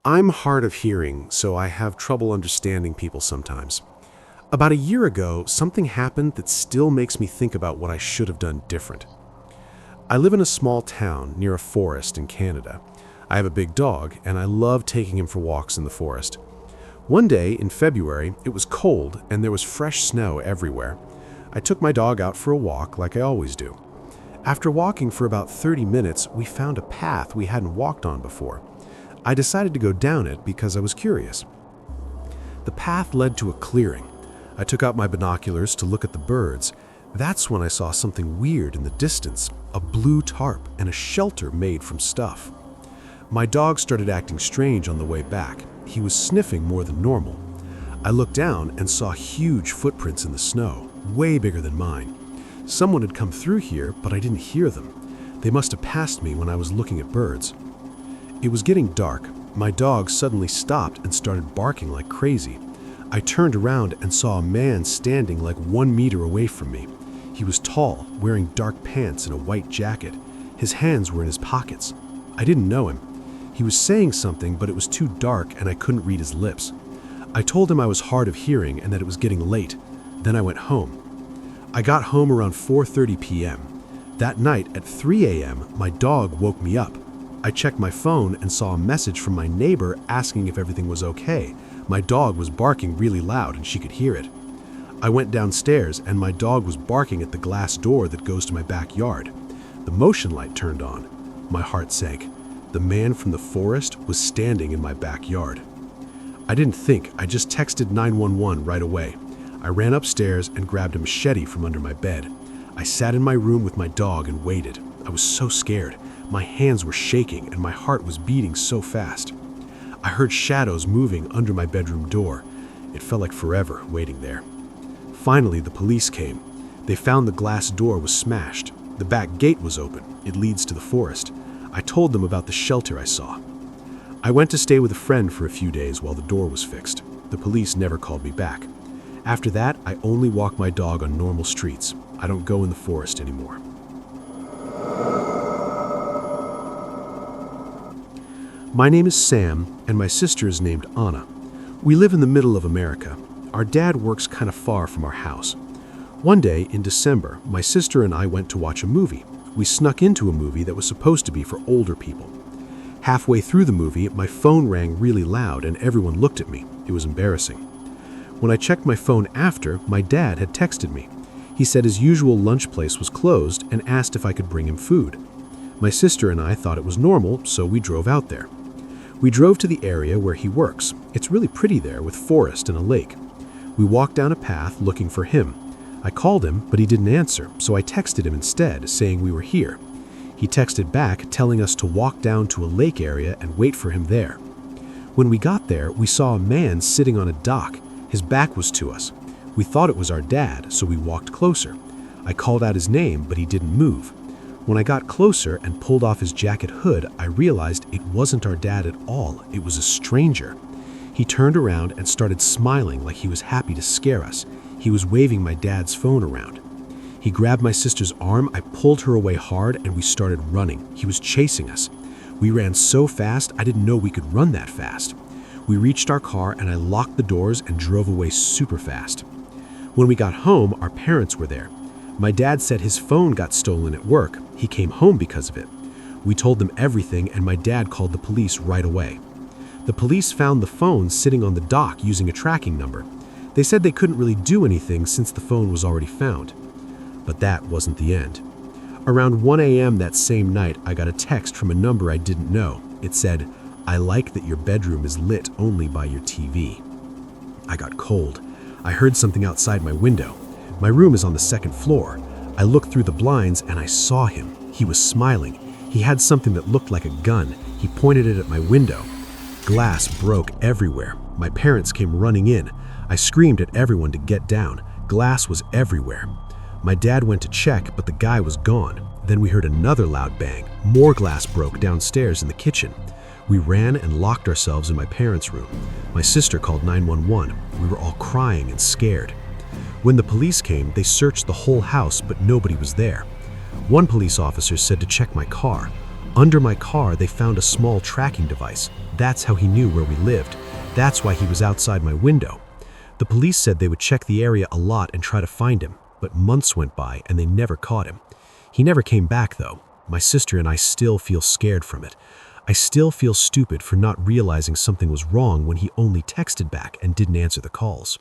I'm hard of hearing, so I have trouble understanding people sometimes. About a year ago, something happened that still makes me think about what I should have done different. I live in a small town near a forest in Canada. I have a big dog, and I love taking him for walks in the forest. One day in February, it was cold and there was fresh snow everywhere. I took my dog out for a walk like I always do. After walking for about 30 minutes, we found a path we hadn't walked on before. I decided to go down it because I was curious. The path led to a clearing. I took out my binoculars to look at the birds. That's when I saw something weird in the distance, a blue tarp and a shelter made from stuff. My dog started acting strange on the way back. He was sniffing more than normal. I looked down and saw huge footprints in the snow, way bigger than mine. Someone had come through here, but I didn't hear them. They must have passed me when I was looking at birds. It was getting dark. My dog suddenly stopped and started barking like crazy. I turned around and saw a man standing like 1 meter away from me. He was tall, wearing dark pants and a white jacket. His hands were in his pockets. I didn't know him. He was saying something, but it was too dark and I couldn't read his lips. I told him I was hard of hearing and that it was getting late. Then I went home. I got home around 4:30 p.m. That night at 3 a.m., my dog woke me up. I checked my phone and saw a message from my neighbor asking if everything was okay. My dog was barking really loud and she could hear it. I went downstairs and my dog was barking at the glass door that goes to my backyard. The motion light turned on. My heart sank. The man from the forest was standing in my backyard. I didn't think, I just texted 911 right away. I ran upstairs and grabbed a machete from under my bed. I sat in my room with my dog and waited. I was so scared. My hands were shaking and my heart was beating so fast. I heard shadows moving under my bedroom door. It felt like forever waiting there. Finally, the police came. They found the glass door was smashed. The back gate was open. It leads to the forest. I told them about the shelter I saw. I went to stay with a friend for a few days while the door was fixed. The police never called me back. After that, I only walk my dog on normal streets. I don't go in the forest anymore. My name is Sam, and my sister is named Anna. We live in the middle of America. Our dad works kind of far from our house. One day in December, my sister and I went to watch a movie. We snuck into a movie that was supposed to be for older people. Halfway through the movie, my phone rang really loud and everyone looked at me. It was embarrassing. When I checked my phone after, my dad had texted me. He said his usual lunch place was closed and asked if I could bring him food. My sister and I thought it was normal, so we drove out there. We drove to the area where he works. It's really pretty there with forest and a lake. We walked down a path looking for him. I called him, but he didn't answer, so I texted him instead, saying we were here. He texted back, telling us to walk down to a lake area and wait for him there. When we got there, we saw a man sitting on a dock. His back was to us. We thought it was our dad, so we walked closer. I called out his name, but he didn't move. When I got closer and pulled off his jacket hood, I realized it wasn't our dad at all. It was a stranger. He turned around and started smiling like he was happy to scare us. He was waving my dad's phone around. He grabbed my sister's arm, I pulled her away hard, and we started running. He was chasing us. We ran so fast, I didn't know we could run that fast. We reached our car and I locked the doors and drove away super fast. When we got home, our parents were there. My dad said his phone got stolen at work. He came home because of it. We told them everything and my dad called the police right away. The police found the phone sitting on the dock using a tracking number. They said they couldn't really do anything since the phone was already found. But that wasn't the end. Around 1 a.m. that same night, I got a text from a number I didn't know. It said, "I like that your bedroom is lit only by your TV." I got cold. I heard something outside my window. My room is on the second floor. I looked through the blinds and I saw him. He was smiling. He had something that looked like a gun. He pointed it at my window. Glass broke everywhere. My parents came running in. I screamed at everyone to get down. Glass was everywhere. My dad went to check, but the guy was gone. Then we heard another loud bang. More glass broke downstairs in the kitchen. We ran and locked ourselves in my parents' room. My sister called 911. We were all crying and scared. When the police came, they searched the whole house, but nobody was there. One police officer said to check my car. Under my car, they found a small tracking device. That's how he knew where we lived. That's why he was outside my window. The police said they would check the area a lot and try to find him, but months went by and they never caught him. He never came back, though. My sister and I still feel scared from it. I still feel stupid for not realizing something was wrong when he only texted back and didn't answer the calls.